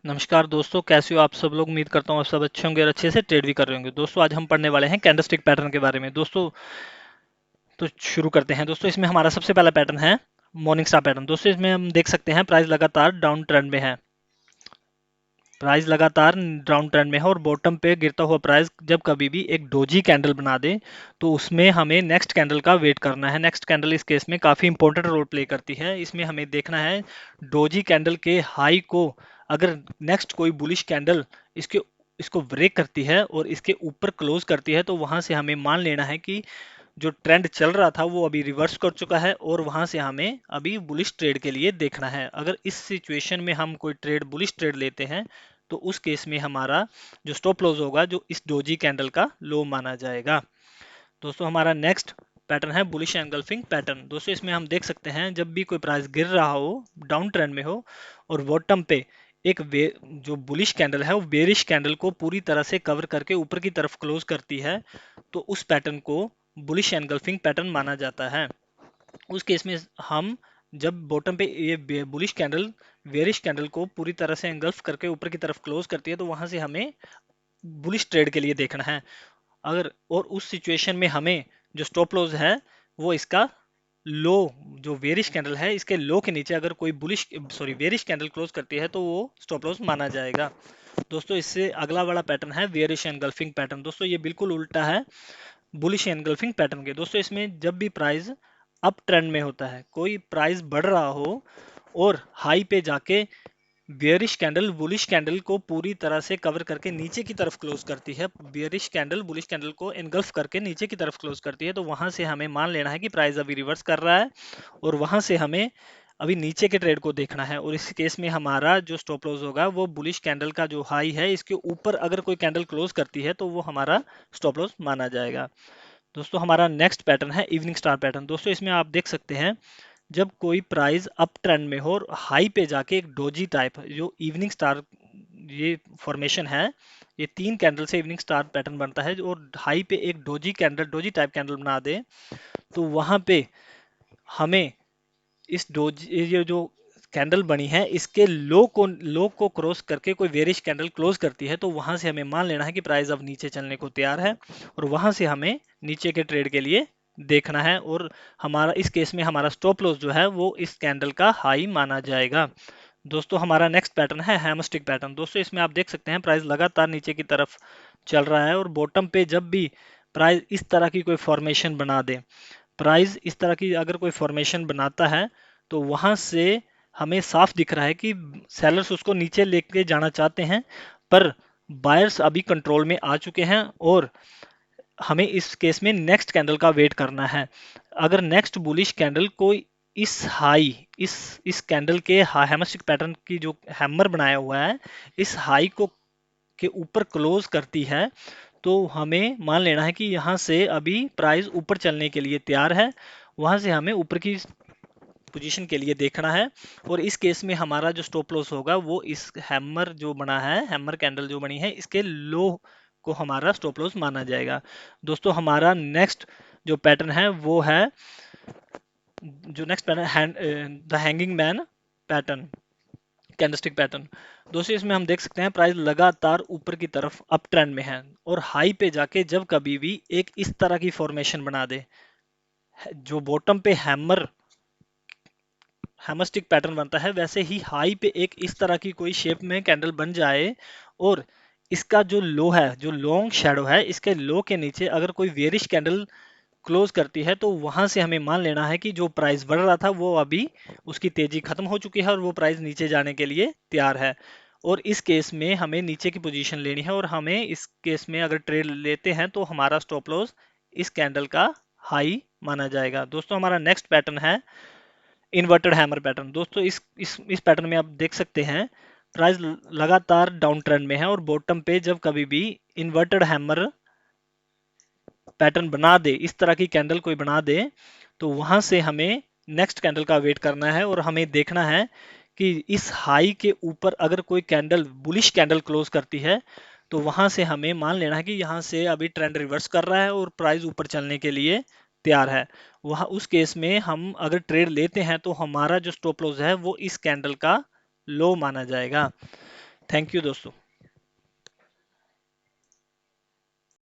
नमस्कार दोस्तों, कैसे हो आप सब लोग। उम्मीद करता हूँ आप सब अच्छे होंगे और अच्छे से ट्रेड भी कर रहे होंगे। दोस्तों आज हम पढ़ने वाले हैं कैंडलस्टिक पैटर्न के बारे में। दोस्तों तो शुरू करते हैं। दोस्तों इसमें हमारा सबसे पहला पैटर्न है मॉर्निंग स्टार पैटर्न। दोस्तों इसमें हम देख सकते हैं प्राइस लगातार डाउन ट्रेंड में है। प्राइस लगातार डाउन ट्रेंड में है और बॉटम पे गिरता हुआ प्राइस जब कभी भी एक डोजी कैंडल बना दे तो उसमें हमें नेक्स्ट कैंडल का वेट करना है। नेक्स्ट कैंडल इस केस में काफ़ी इंपॉर्टेंट रोल प्ले करती है। इसमें हमें देखना है डोजी कैंडल के हाई को अगर नेक्स्ट कोई बुलिश कैंडल इसके इसको ब्रेक करती है और इसके ऊपर क्लोज करती है तो वहां से हमें मान लेना है कि जो ट्रेंड चल रहा था वो अभी रिवर्स कर चुका है और वहां से हमें अभी बुलिश ट्रेड के लिए देखना है। अगर इस सिचुएशन में हम कोई ट्रेड बुलिश ट्रेड लेते हैं तो उस केस में हमारा जो स्टॉप लॉस होगा जो इस डोजी कैंडल का लो माना जाएगा। दोस्तों हमारा नेक्स्ट पैटर्न है बुलिश एंगल्फिंग पैटर्न। दोस्तों इसमें हम देख सकते हैं जब भी कोई प्राइस गिर रहा हो, डाउन ट्रेंड में हो और बॉटम पे एक जो बुलिश कैंडल है वो बेरिश कैंडल को पूरी तरह से कवर करके ऊपर की तरफ क्लोज करती है तो उस पैटर्न को बुलिश एनगल्फिंग पैटर्न माना जाता है। उस केस में हम जब बॉटम पे ये बुलिश कैंडल वेरिश कैंडल को पूरी तरह से एंगल्फ करके ऊपर की तरफ क्लोज करती है तो वहां से हमें बुलिश ट्रेड के लिए देखना है। अगर और उस सिचुएशन में हमें जो स्टॉप लॉस है वो इसका लो, जो वेरिश कैंडल है इसके लो के नीचे अगर कोई बुलिश वेरिश कैंडल क्लोज करती है तो वो स्टॉप लॉस माना जाएगा। दोस्तों इससे अगला वाला पैटर्न है बेयरिश एनगल्फिंग पैटर्न। दोस्तों ये बिल्कुल उल्टा है बुलिश एनगल्फिंग पैटर्न के। दोस्तों इसमें जब भी प्राइस अप ट्रेंड में होता है, कोई प्राइस बढ़ रहा हो और हाई पे जाके बियरिश कैंडल बुलिश कैंडल को पूरी तरह से कवर करके नीचे की तरफ क्लोज करती है, बियरिश कैंडल बुलिश कैंडल को एनगल्फ करके नीचे की तरफ क्लोज करती है तो वहां से हमें मान लेना है कि प्राइस अभी रिवर्स कर रहा है और वहां से हमें अभी नीचे के ट्रेड को देखना है। और इस केस में हमारा जो स्टॉप लॉस होगा वो बुलिश कैंडल का जो हाई है इसके ऊपर अगर कोई कैंडल क्लोज करती है तो वो हमारा स्टॉप लॉस माना जाएगा। दोस्तों हमारा नेक्स्ट पैटर्न है इवनिंग स्टार पैटर्न। दोस्तों इसमें आप देख सकते हैं जब कोई प्राइस अप ट्रेंड में हो और हाई पे जाके एक डोजी टाइप जो इवनिंग स्टार ये फॉर्मेशन है, ये 3 कैंडल से इवनिंग स्टार पैटर्न बनता है और हाई पे एक doji candle doji type candle बना दे तो वहां पे हमें इस डोज ये जो कैंडल बनी है इसके लो को क्रॉस करके कोई वेरिश कैंडल क्लोज करती है तो वहां से हमें मान लेना है कि प्राइस अब नीचे चलने को तैयार है और वहां से हमें नीचे के ट्रेड के लिए देखना है और हमारा इस केस में हमारा स्टॉप लॉस जो है वो इस कैंडल का हाई माना जाएगा। दोस्तों हमारा नेक्स्ट पैटर्न है हैमस्टिक पैटर्न। दोस्तों इसमें आप देख सकते हैं प्राइस लगातार नीचे की तरफ चल रहा है और बॉटम पे जब भी प्राइस इस तरह की कोई फॉर्मेशन बना दे, प्राइस इस तरह की अगर कोई फॉर्मेशन बनाता है तो वहां से हमें साफ दिख रहा है कि सेलर्स उसको नीचे लेके जाना चाहते हैं पर बायर्स अभी कंट्रोल में आ चुके हैं और हमें इस केस में नेक्स्ट कैंडल का वेट करना है। अगर नेक्स्ट बुलिश कैंडल कोई इस हाई इस कैंडल के हैमस्टिक पैटर्न की जो हैमर बनाया हुआ है इस हाई को के ऊपर क्लोज करती है तो हमें मान लेना है कि यहाँ से अभी प्राइस ऊपर चलने के लिए तैयार है, वहां से हमें ऊपर की पोजीशन के लिए देखना है। और इस केस में हमारा जो स्टॉप लॉस होगा वो इस हैमर जो बना है, हैमर कैंडल जो बनी है इसके लो को हमारा स्टॉप लॉस माना जाएगा। दोस्तों हमारा नेक्स्ट जो पैटर्न है वो है जो next pattern the hanging man pattern, candlestick pattern. दोस्तों इसमें हम देख सकते हैं प्राइस लगातार ऊपर की तरफ अप ट्रेंड में है और हाई पे जाके जब कभी भी एक इस तरह की फॉर्मेशन बना दे, जो बॉटम पे हैमस्टिक पैटर्न बनता है वैसे ही हाई पे एक इस तरह की कोई शेप में कैंडल बन जाए और इसका जो लो है, जो लॉन्ग शैडो है, इसके लो के नीचे अगर कोई वेरिश कैंडल क्लोज करती है तो वहां से हमें मान लेना है कि जो प्राइस बढ़ रहा था वो अभी उसकी तेजी खत्म हो चुकी है और वो प्राइस नीचे जाने के लिए तैयार है। और इस केस में हमें नीचे की पोजीशन लेनी है और हमें इस केस में अगर ट्रेड लेते हैं तो हमारा स्टॉप लॉस इस कैंडल का हाई माना जाएगा। दोस्तों हमारा नेक्स्ट पैटर्न है इन्वर्टेड हैमर पैटर्न। दोस्तों इस पैटर्न में आप देख सकते हैं प्राइस लगातार डाउन ट्रेंड में है और बॉटम पे जब कभी भी इन्वर्टेड हैमर पैटर्न बना दे, इस तरह की कैंडल कोई बना दे तो वहां से हमें नेक्स्ट कैंडल का वेट करना है और हमें देखना है कि इस हाई के ऊपर अगर कोई कैंडल बुलिश कैंडल क्लोज करती है तो वहां से हमें मान लेना है कि यहाँ से अभी ट्रेंड रिवर्स कर रहा है और प्राइस ऊपर चलने के लिए तैयार है। वहां उस केस में हम अगर ट्रेड लेते हैं तो हमारा जो स्टॉप लॉस है वो इस कैंडल का लो माना जाएगा। थैंक यू दोस्तों।